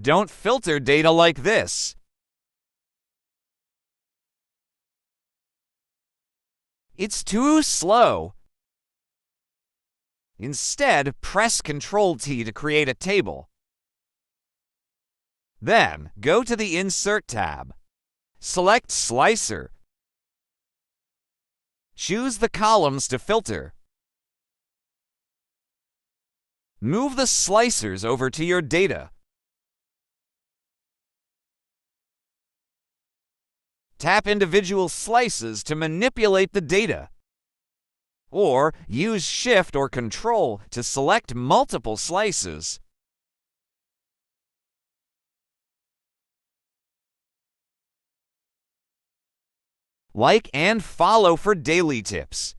Don't filter data like this. It's too slow. Instead, press Ctrl-T to create a table. Then, go to the Insert tab. Select Slicer. Choose the columns to filter. Move the slicers over to your data. Tap individual slices to manipulate the data. Or use Shift or Control to select multiple slices. Like and follow for daily tips.